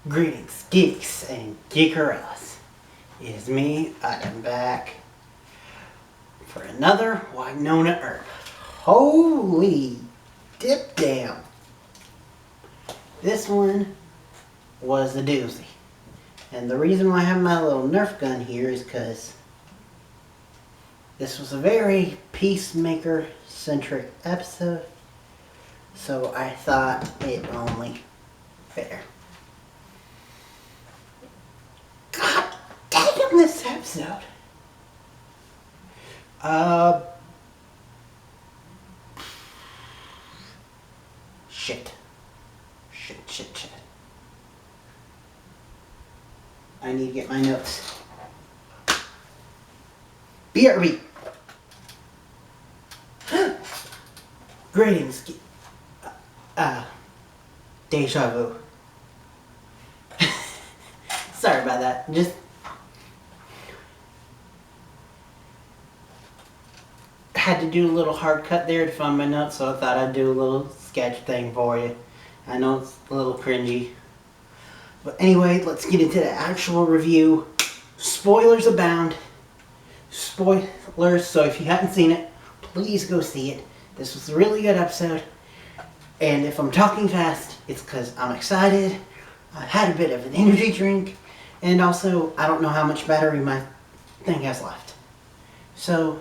Greetings, geeks and geekerellas. It is me. I am back for another Wynonna Earp. Holy dip damn. This one was a doozy. And the reason why I have my little Nerf gun here is because this was a very Peacemaker centric episode. So I thought it only fair. God damn this episode. Shit. I need to get my notes. BRB. Greetings. Deja vu. Sorry about that. Just had to do a little hard cut there to find my notes, so I thought I'd do a little sketch thing for you. I know it's a little cringy. But anyway, let's get into the actual review. Spoilers abound. Spoilers, so if you haven't seen it, please go see it. This was a really good episode. And if I'm talking fast, it's because I'm excited. I had a bit of an energy drink. And also, I don't know how much battery my thing has left. So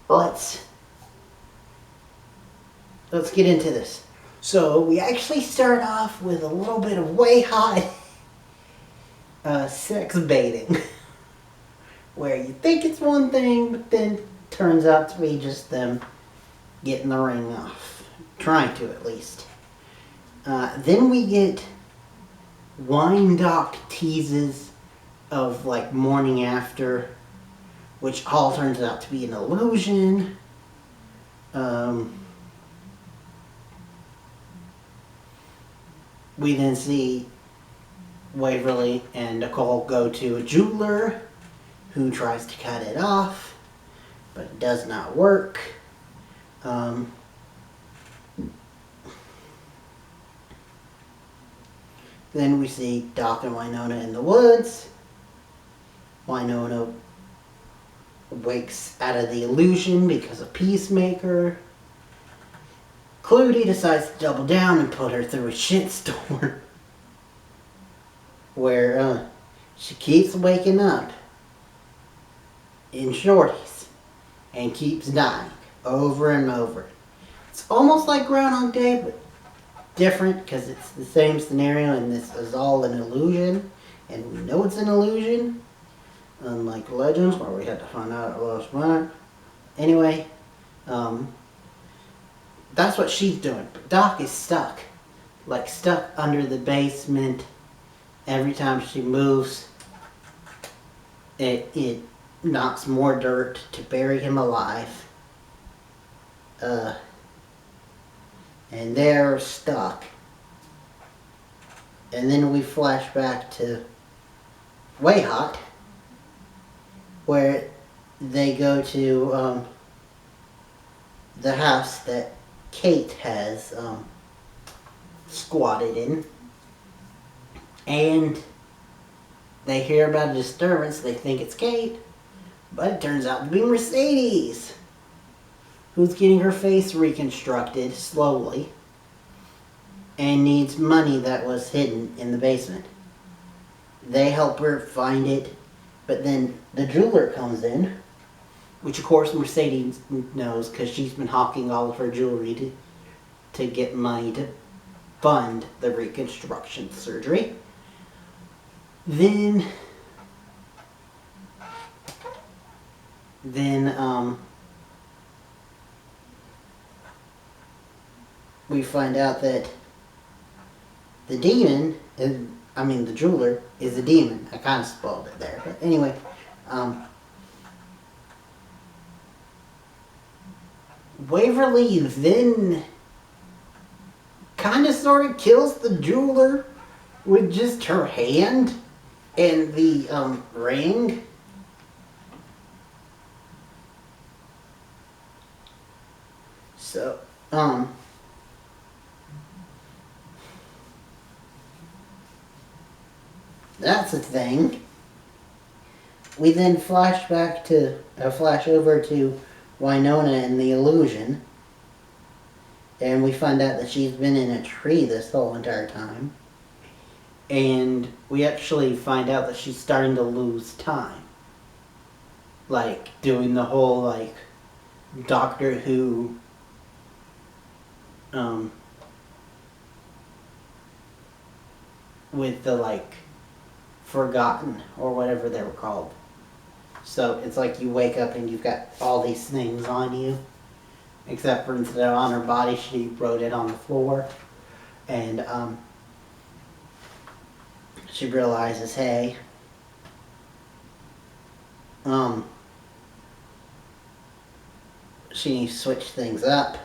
let's get into this. So we actually start off with a little bit of way hot sex baiting, where you think it's one thing, but then turns out to be just them getting the ring off, trying to at least. Then we get WynDoc teases of like morning after, which all turns out to be an illusion. We then see Waverly and Nicole go to a jeweler who tries to cut it off, but it does not work. Then we see Doc and Wynonna in the woods. Wynonna wakes out of the illusion because of Peacemaker. Clutie decides to double down and put her through a shitstorm where she keeps waking up in shorties and keeps dying over and over. It's almost like Groundhog Day, but different because it's the same scenario and this is all an illusion, and we know it's an illusion, unlike Legends where we had to find out it was right. Anyway, that's what she's doing. But Doc is stuck. Like stuck under the basement. Every time she moves, it knocks more dirt to bury him alive. And they're stuck. And then we flash back to Way Hot, where they go to the house that Kate has squatted in, and they hear about a disturbance. They think it's Kate, but it turns out to be Mercedes, who's getting her face reconstructed slowly and needs money that was hidden in the basement. They help her find it, but then the jeweler comes in, which of course Mercedes knows because she's been hawking all of her jewelry to get money to fund the reconstruction surgery. Then we find out that the demon, the jeweler, is a demon. I kind of spoiled it there, but anyway, Waverly then kind of sort of kills the jeweler with just her hand and the ring. So, that's a thing. We then flash over to Wynonna and the illusion. And we find out that she's been in a tree this whole entire time. And we actually find out that she's starting to lose time. Like, doing the whole, like, Doctor Who, with the, like, Forgotten, or whatever they were called. So, it's like you wake up and you've got all these things on you. Except for instead of on her body, she wrote it on the floor. And, she realizes, hey, she needs to switch things up.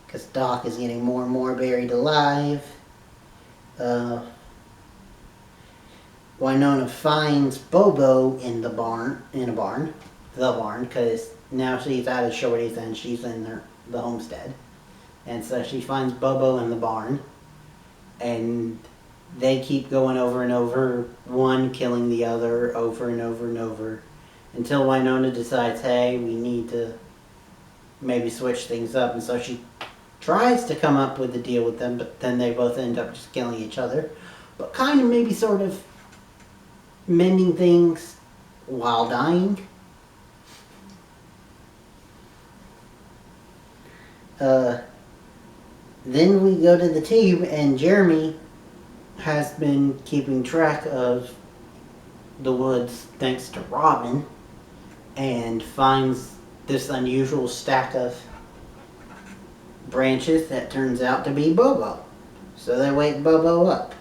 Because Doc is getting more and more buried alive. Wynonna finds Bobo in a barn, because now she's out of Shorty's and she's in the homestead. And so she finds Bobo in the barn, and they keep going over and over, one killing the other over and over and over, until Wynonna decides, hey, we need to maybe switch things up. And so she tries to come up with a deal with them, but then they both end up just killing each other. But kind of maybe sort of mending things while dying. Then we go to the team, and Jeremy has been keeping track of the woods thanks to Robin, and finds this unusual stack of branches that turns out to be Bobo. So they wake Bobo up.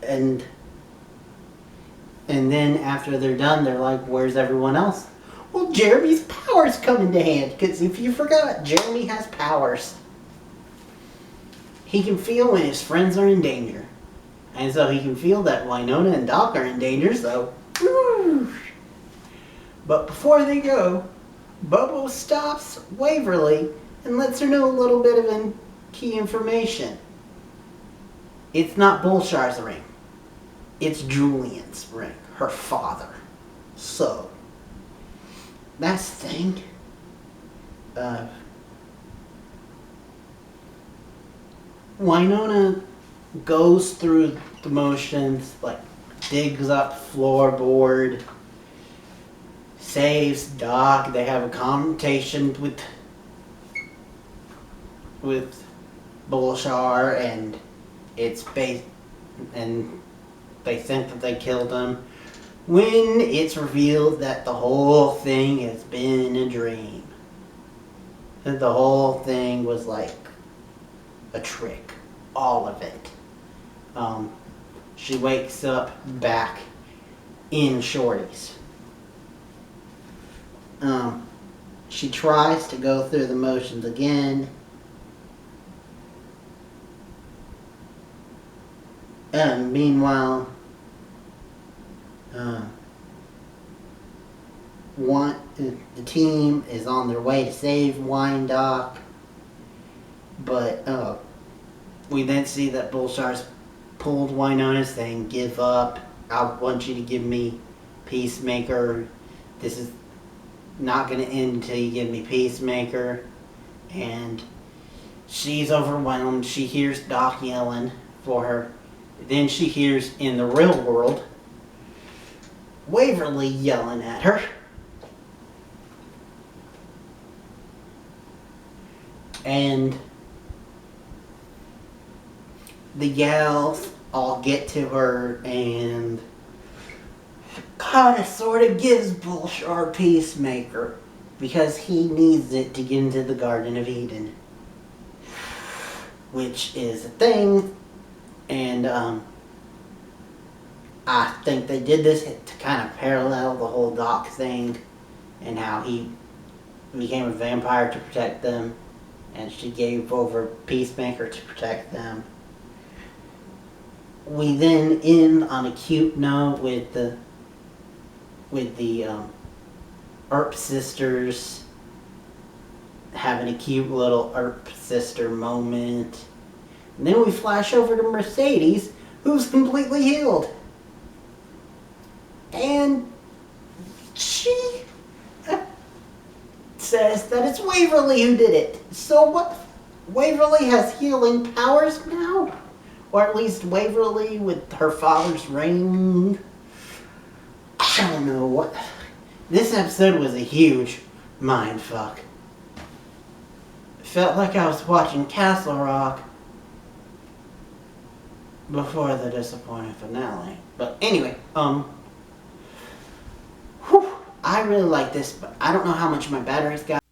And then after they're done, they're like, where's everyone else? Well, Jeremy's powers come into hand, because if you forgot, Jeremy has powers. He can feel when his friends are in danger. And so he can feel that Wynonna and Doc are in danger, so whoosh. But before they go, Bobo stops Waverly and lets her know a little bit of key information. It's not Bulshar's ring. It's Julian's ring, her father. So, that's the thing. Wynonna goes through the motions, like digs up Floorboard, saves Doc. They have a confrontation with Bulshar, and and they think that they killed him, when it's revealed that the whole thing has been a dream. That the whole thing was like a trick. All of it. She wakes up back in Shorty's. She tries to go through the motions again. Meanwhile, the team is on their way to save WynDoc, but we then see that Bulshar's pulled Wynonna, saying, give up, I want you to give me Peacemaker, this is not going to end until you give me Peacemaker. And she's overwhelmed. She hears Doc yelling for her. Then she hears, in the real world, Waverly yelling at her. And the gals all get to her and kind of sort of gives Bulshar Peacemaker, because he needs it to get into the Garden of Eden, which is a thing. And I think they did this to kind of parallel the whole Doc thing, and how he became a vampire to protect them, and she gave over Peacemaker to protect them. We then end on a cute note with the Earp sisters having a cute little Earp sister moment. And then we flash over to Mercedes, who's completely healed. And she says that it's Waverly who did it. So what? Waverly has healing powers now? Or at least Waverly with her father's ring? I don't know what. This episode was a huge mindfuck. Felt like I was watching Castle Rock before the disappointing finale. But anyway, I really like this, but I don't know how much my battery's got.